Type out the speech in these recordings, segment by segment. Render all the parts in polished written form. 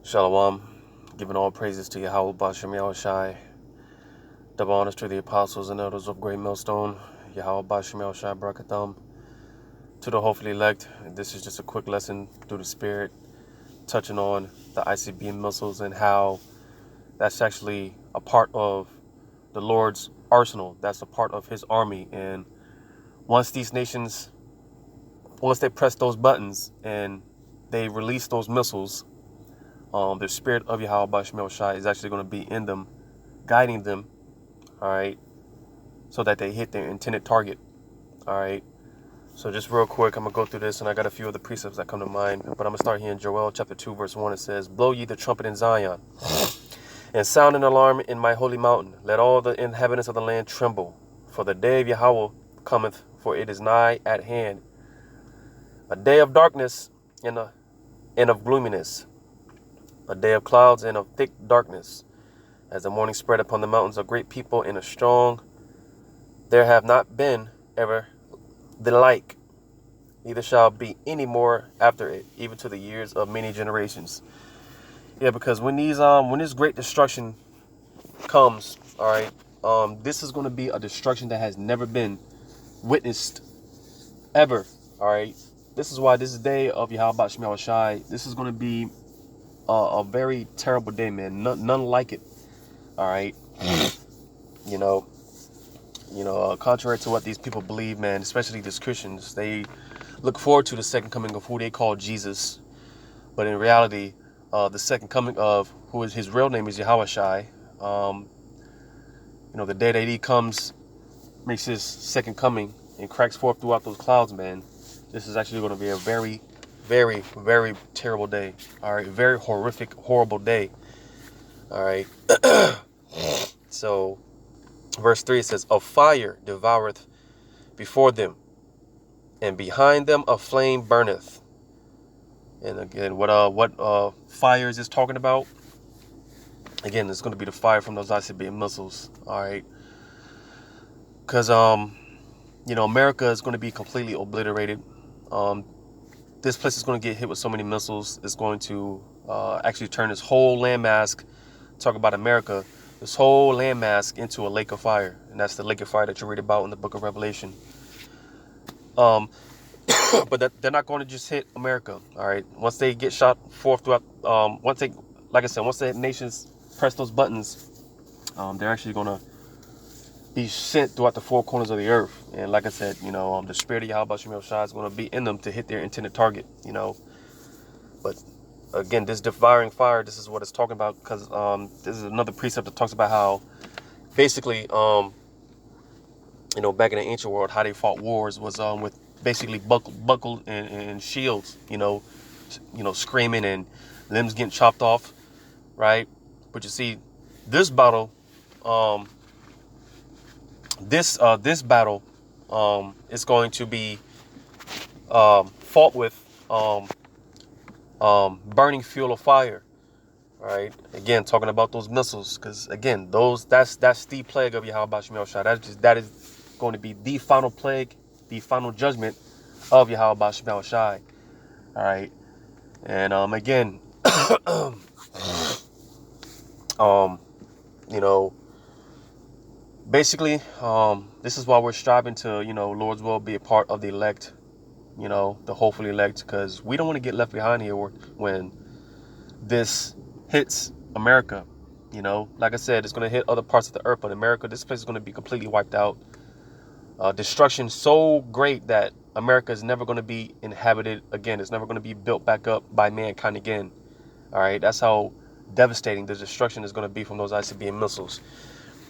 Shalom, giving all praises to Yahweh Bashem Yahushai, double honors to the apostles and elders of Great Millstone, Yahweh Bashem Yahushai Barakatham, to the hopefully elect. This is just a quick lesson through the Spirit, touching on the ICBM missiles and how that's actually a part of the Lord's arsenal. That's a part of His army. And once these nations, once they press those buttons and they release those missiles, the spirit of Yahweh Bashmel Shai is actually going to be in them, guiding them, all right, so that they hit their intended target, all right. So just real quick, I'm going to go through this, and I got a few other precepts that come to mind, but I'm going to start here in Joel chapter 2, verse 1. It says, "Blow ye the trumpet in Zion, and sound an alarm in my holy mountain. Let all the inhabitants of the land tremble, for the day of Yahweh cometh, for it is nigh at hand, a day of darkness and of gloominess, a day of clouds and of thick darkness. As the morning spread upon the mountains, a great people and a strong, there have not been ever the like, neither shall be any more after it, even to the years of many generations." Yeah, because when this great destruction comes, all right, this is going to be a destruction that has never been witnessed ever, all right. This is why this day of Yahweh Shema Shai, this is going to be a very terrible day, man. None like it. All right. Contrary to what these people believe, man, especially these Christians, they look forward to the second coming of who they call Jesus. But in reality, the second coming of who is his real name is Yahweh Shai. The day that he comes, makes his second coming and cracks forth throughout those clouds, man. This is actually going to be a very, very, very terrible day. All right. Very horrific, horrible day. All right. So verse 3, it says, "A fire devoureth before them, and behind them a flame burneth." And again, what fire is this talking about? Again, it's going to be the fire from those ICBM missiles. All right. Because America is going to be completely obliterated. This place is going to get hit with so many missiles. It's going to actually turn this whole landmass, talk about America, this whole landmass into a lake of fire. And that's the lake of fire that you read about in the book of Revelation. But they're not going to just hit America. All right. Once they get shot forth throughout, once the nations press those buttons, they're actually going to be sent throughout the four corners of the earth. And like I said, the spirit of Yahweh Shemel Shai is going to be in them to hit their intended target, But again, this devouring fire, this is what it's talking about, because this is another precept that talks about how basically, back in the ancient world, how they fought wars was with basically buckle and shields, screaming and limbs getting chopped off, right? But you see, this battle, this battle is going to be fought with burning fuel of fire. All right. Again, talking about those missiles, because again, that's the plague of Yahweh Shemel Shai. That is going to be the final plague, the final judgment of Yahweh Shemel Shai. All right. And again, basically, this is why we're striving to, Lord's will, be a part of the elect, the hopefully elect, because we don't want to get left behind here when this hits America. Like I said, it's going to hit other parts of the earth, but America, this place is going to be completely wiped out. Destruction so great that America is never going to be inhabited again. It's never going to be built back up by mankind again. All right. That's how devastating the destruction is going to be from those ICBM missiles.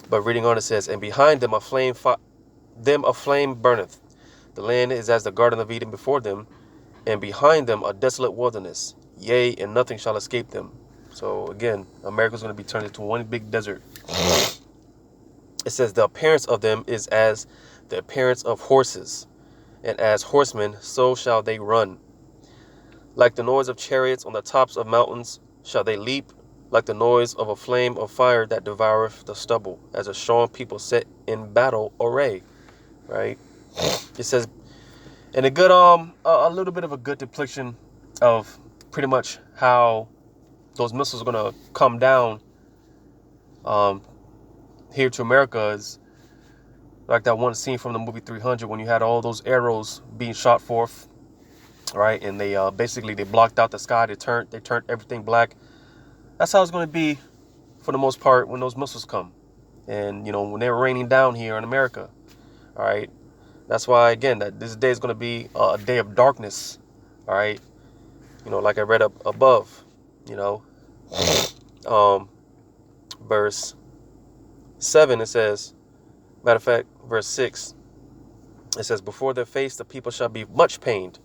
But reading on, it says, "And behind them a flame burneth. The land is as the Garden of Eden before them, and behind them a desolate wilderness. Yea, and nothing shall escape them." So again, America's going to be turned into one big desert. It says, "The appearance of them is as the appearance of horses, and as horsemen so shall they run. Like the noise of chariots on the tops of mountains shall they leap, like the noise of a flame of fire that devoureth the stubble, as a strong people set in battle array." Right? It says, and a little bit of a good depiction of pretty much how those missiles are gonna come down here to America is like that one scene from the movie 300 when you had all those arrows being shot forth, right? And they basically they blocked out the sky. They turned everything black. That's how it's going to be for the most part when those missiles come, and when they're raining down here in America. All right, that's why again that this day is going to be a day of darkness. All right, like I read up above, verse 7 it says. Matter of fact, verse 6, it says, before their face the people shall be much pained.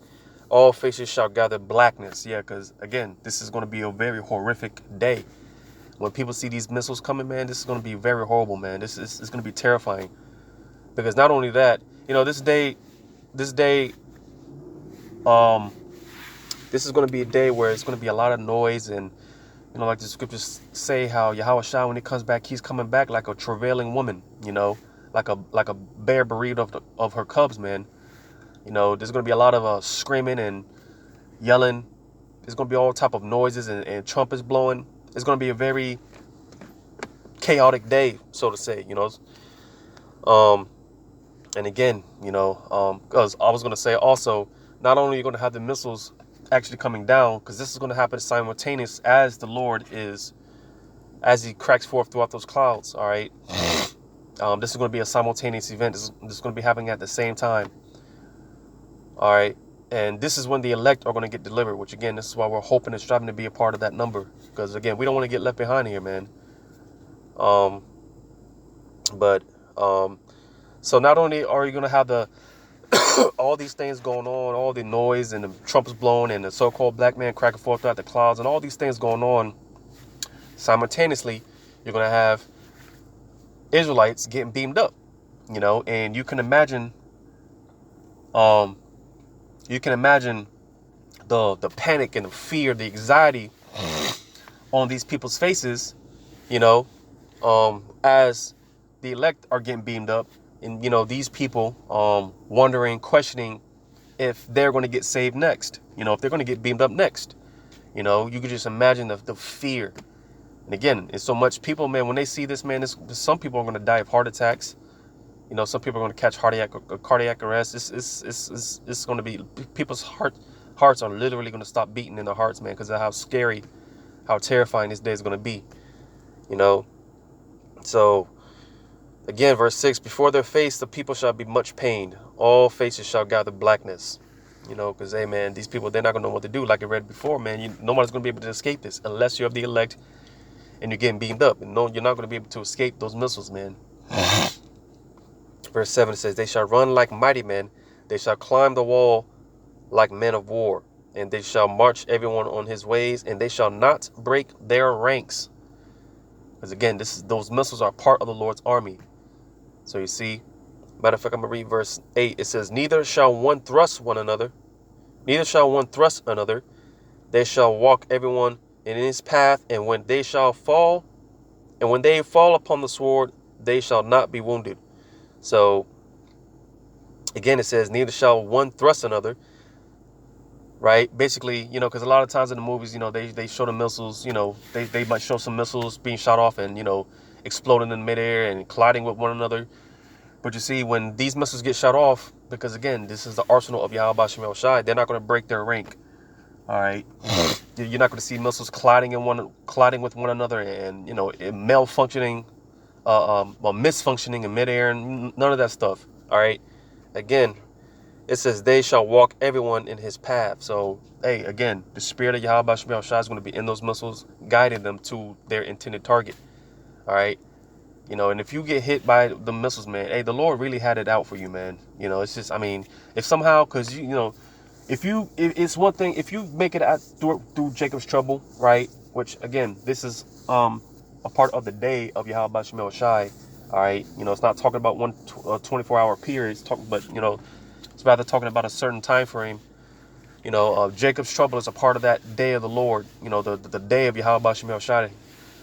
All faces shall gather blackness. Yeah, because, again, this is going to be a very horrific day. When people see these missiles coming, man, this is going to be very horrible, man. This is going to be terrifying. Because not only that, this day, this is going to be a day where it's going to be a lot of noise and, like the scriptures say how Yahweh when he comes back, he's coming back like a travailing woman, like a bear bereaved of her cubs, man. There's going to be a lot of screaming and yelling. There's going to be all type of noises and trumpets blowing. It's going to be a very chaotic day, so to say, And again, because I was going to say also, not only are you going to have the missiles actually coming down, because this is going to happen simultaneous as the Lord as he cracks forth throughout those clouds, all right? This is going to be a simultaneous event. This is going to be happening at the same time. All right. And this is when the elect are going to get delivered, which, again, this is why we're hoping and striving to be a part of that number. Because, again, we don't want to get left behind here, man. So not only are you going to have all these things going on, all the noise and the trumpets blowing and the so-called black man cracking forth throughout the clouds and all these things going on, simultaneously, you're going to have Israelites getting beamed up, and you can imagine the panic and the fear, the anxiety on these people's faces, as the elect are getting beamed up, and these people wondering, questioning if they're going to get saved next, if they're going to get beamed up next. You could just imagine the fear. And again, it's so much people, man, when they see this, man, some people are going to die of heart attacks. Some people are going to catch cardiac arrest. It's going to be, people's hearts are literally going to stop beating in their hearts, man, because of how scary, how terrifying this day is going to be. So, again, verse 6, before their face the people shall be much pained. All faces shall gather blackness. Because, hey, man, these people, they're not going to know what to do. Like I read before, man, nobody's going to be able to escape this unless you're of the elect and you're getting beamed up. And no, you're not going to be able to escape those missiles, man. Verse 7 says, they shall run like mighty men. They shall climb the wall like men of war. And they shall march everyone on his ways. And they shall not break their ranks. Because again, those missiles are part of the Lord's army. So you see, matter of fact, I'm going to read verse 8. It says, neither shall one thrust another. They shall walk everyone in his path. And when they fall upon the sword, they shall not be wounded. So, again, it says, neither shall one thrust another, right? Basically, because a lot of times in the movies, they show the missiles, they might show some missiles being shot off and, exploding in midair and colliding with one another. But you see, when these missiles get shot off, because, again, this is the arsenal of Yahweh Shem El Shai, they're not going to break their rank, all right? You're not going to see missiles colliding with one another and, malfunctioning, misfunctioning in midair and none of that stuff. All right. Again, it says they shall walk everyone in his path. So, hey, again, the spirit of Yahweh Shem El Shai is going to be in those missiles, guiding them to their intended target. All right. And if you get hit by the missiles, man, hey, the Lord really had it out for you, man. It's just, I mean, if somehow, because, it's one thing, if you make it out through Jacob's trouble, right? Which, again, this is a part of the day of Yahweh Shem El Shai. All right. It's not talking about one 24-hour period. It's rather talking about a certain time frame. Jacob's trouble is a part of that day of the Lord. The day of Yahweh Shem El Shai.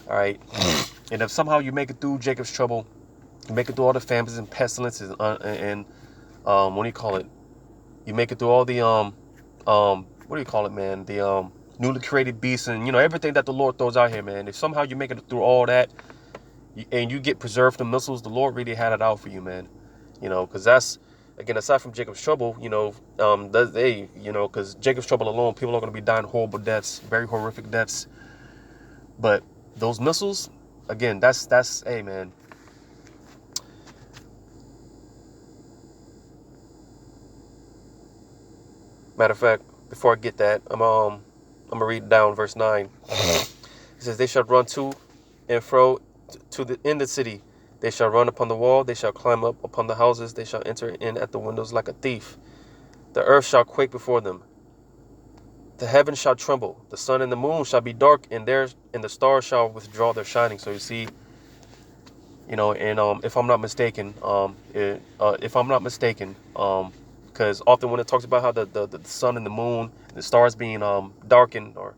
All right. And if somehow you make it through Jacob's trouble, you make it through all the famines and pestilences and what do you call it? You make it through all the what do you call it, man? The newly created beasts, and everything that the Lord throws out here, man. If somehow you make it through all that, and you get preserved from missiles, the Lord really had it out for you, man. Because that's, again, aside from Jacob's trouble, because Jacob's trouble alone, people are going to be dying horrible deaths, very horrific deaths. But those missiles, again, that's hey, man. Matter of fact, before I get that, I'm gonna read down verse 9. It says, "They shall run to and fro in the city. They shall run upon the wall. They shall climb up upon the houses. They shall enter in at the windows like a thief. The earth shall quake before them. The heavens shall tremble. The sun and the moon shall be dark, and the stars shall withdraw their shining." So you see, and if I'm not mistaken, because often when it talks about how the sun and the moon, the stars being darkened, or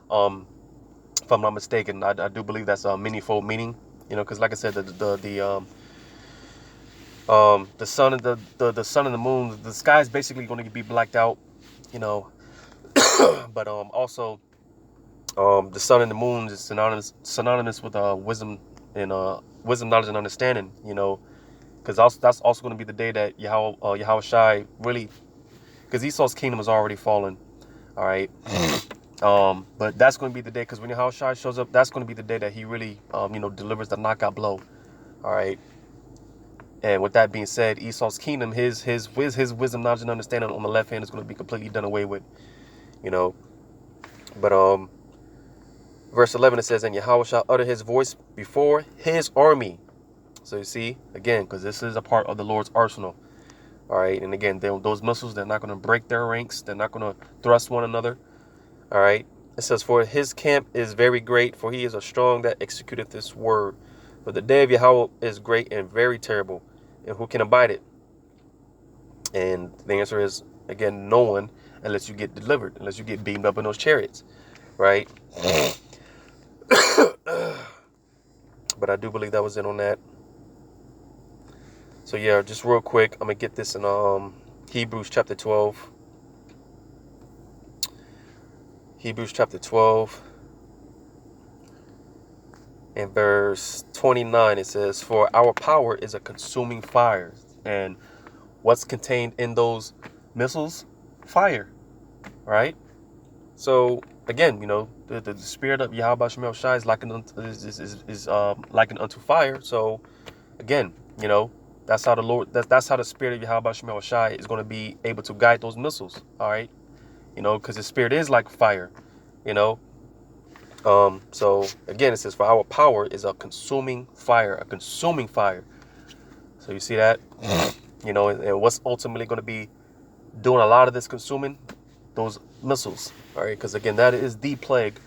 if I'm not mistaken, I do believe that's a manifold meaning. Because like I said, the sun and the sun and the moon, the sky is basically going to be blacked out. But also the sun and the moon is synonymous with wisdom and wisdom, knowledge, and understanding. Because that's also going to be the day that Yahweh Shai really, because Esau's kingdom is already fallen. All right. But that's going to be the day, because when Yahweh Shai shows up, that's going to be the day that he really, delivers the knockout blow. All right. And with that being said, Esau's kingdom, his wisdom, knowledge, and understanding on the left hand is going to be completely done away with. But verse 11, it says, "And Yahweh shall utter his voice before his army." So you see, again, because this is a part of the Lord's arsenal. All right. And again, those missiles, they're not going to break their ranks. They're not going to thrust one another. All right. It says, "For his camp is very great, for he is a strong that executeth this word. For the day of Yahweh is great and very terrible, and who can abide it?" And the answer is, again, no one, unless you get delivered, unless you get beamed up in those chariots. Right. But I do believe that was it on that. So yeah, just real quick, I'm gonna get this in Hebrews chapter 12. Hebrews chapter 12 and verse 29. It says, "For our power is a consuming fire." And what's contained in those missiles? Fire. Right? So again, the spirit of Yahweh Shemel Shai is likened unto fire. So again, that's how the Lord, that's how the spirit of Yahweh Shemel Shai is going to be able to guide those missiles. All right. Because his spirit is like fire. So again, it says, "For our power is a consuming fire," So you see that, and what's ultimately going to be doing a lot of this consuming? Those missiles. All right. Because again, that is the plague,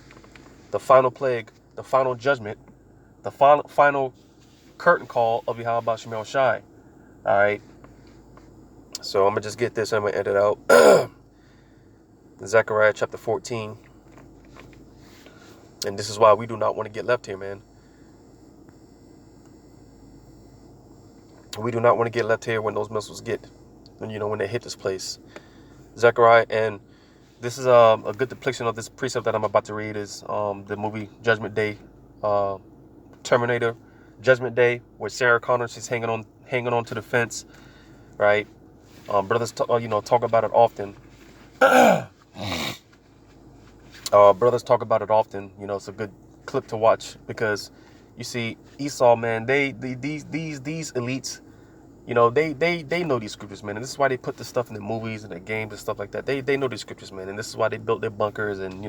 the final judgment, the final curtain call of Yahweh Shemel Shai. All right. So I'm going to just get this. I'm going to edit out. Zechariah chapter 14. And this is why we do not want to get left here, man. We do not want to get left here when those missiles when they hit this place. Zechariah, and this is a good depiction of this precept that I'm about to read is the movie Judgment Day, Terminator, Judgment Day, where Sarah Connor, she's hanging on to the fence, right? Brothers, talk about it often. Brothers talk about it often. It's a good clip to watch, because you see Esau, man, these elites, they know these scriptures, man, and this is why they put this stuff in the movies and the games and stuff like that. They know these scriptures, man, and this is why they built their bunkers and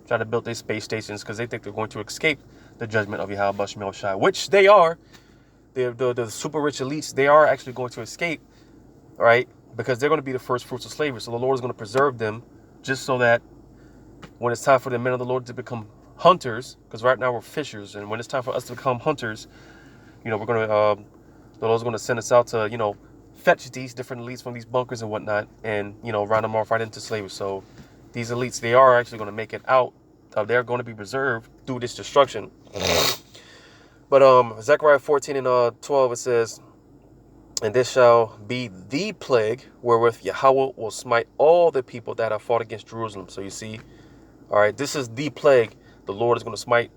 try to build their space stations, because they think they're going to escape the judgment of Yahweh Shemel Shai, which they are. The super rich elites, they are actually going to escape, right? Because they're going to be the first fruits of slavery. So the Lord is going to preserve them, just so that when it's time for the men of the Lord to become hunters, because right now we're fishers, and when it's time for us to become hunters, we're going to, the Lord's going to send us out to, fetch these different elites from these bunkers and whatnot, and, round them off right into slavery. So these elites, they are actually going to make it out. They're going to be preserved through this destruction. But Zechariah 14 and 12, it says, "And this shall be the plague wherewith Yahweh will smite all the people that have fought against Jerusalem." So you see, All right, this is the plague the Lord is going to smite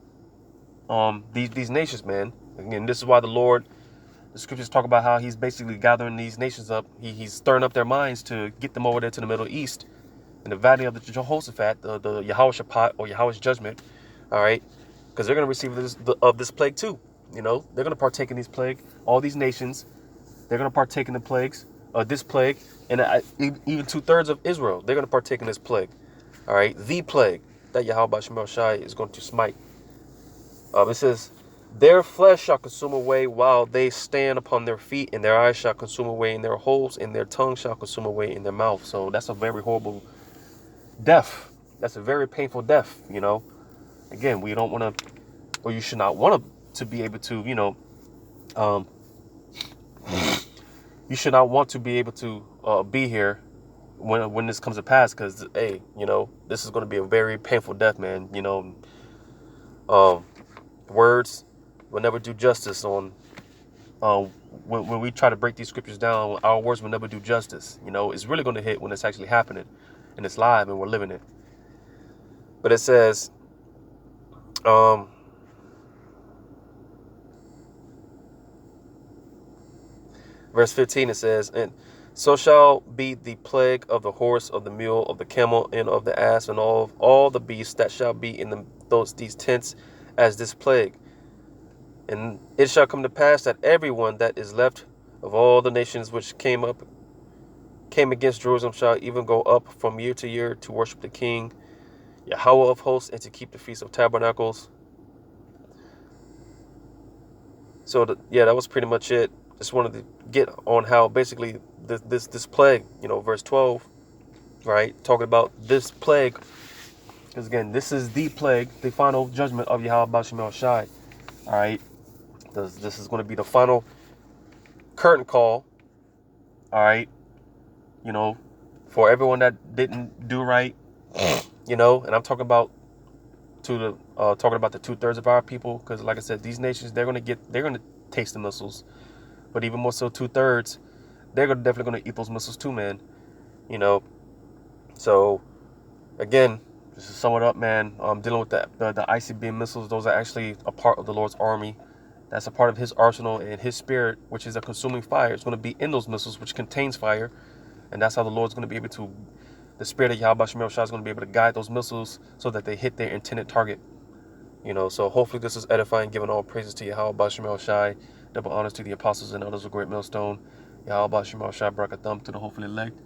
these nations, man. Again, this is why the scriptures talk about how he's basically gathering these nations up. He's stirring up their minds to get them over there to the Middle East in the valley of the Jehoshaphat, the Yahweh or Yahweh's judgment. All right, because they're going to receive this plague too. You know, they're going to partake in these plague. All these nations, they're going to partake in the plagues, this plague, and even 2/3 of Israel, they're going to partake in this plague. All right, the plague that Yahweh Shemel Shai is going to smite. It says, their flesh shall consume away while they stand upon their feet, and their eyes shall consume away in their holes, and their tongue shall consume away in their mouth. So that's a very horrible death. That's a very painful death, you know. Again, we don't want to, or you should not want to be able to, you know, you should not want to be able to be here when this comes to pass, because, hey, you know, this is going to be a very painful death, man. You know, words will never do justice on when we try to break these scriptures down. Our words will never do justice. You know, it's really going to hit when it's actually happening and it's live and we're living it. But it says, verse 15, it says, and so shall be the plague of the horse, of the mule, of the camel, and of the ass, and all the beasts that shall be in these tents as this plague. And it shall come to pass that everyone that is left of all the nations which came against Jerusalem shall even go up from year to year to worship the King, Yahweh of hosts, and to keep the Feast of Tabernacles. So that was pretty much it. Just wanted to get on how basically this plague, you know, verse 12, right, talking about this plague, because again, this is the plague, the final judgment of Yahweh Shemel Shai. All right, this is going to be the final curtain call. All right, you know, for everyone that didn't do right, you know, and I'm talking about the 2/3 of our people, because like I said, these nations, they're going to taste the missiles, but even more so 2/3, they're definitely going to eat those missiles too, man. You know, so again, just to sum it up, man, dealing with the ICBM missiles, those are actually a part of the Lord's army. That's a part of his arsenal, and his spirit, which is a consuming fire, is going to be in those missiles, which contains fire. And that's how the Lord's going to be able to, the spirit of Yahweh Shemel Shai is going to be able to guide those missiles so that they hit their intended target. You know, so hopefully this is edifying, giving all praises to Yahweh Shemel Shai, double honors to the apostles and elders of Great Millstone. Yahweh Shemel Shai, Brakathum to the hopefully elect.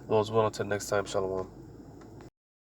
Those will until next time, Shalom.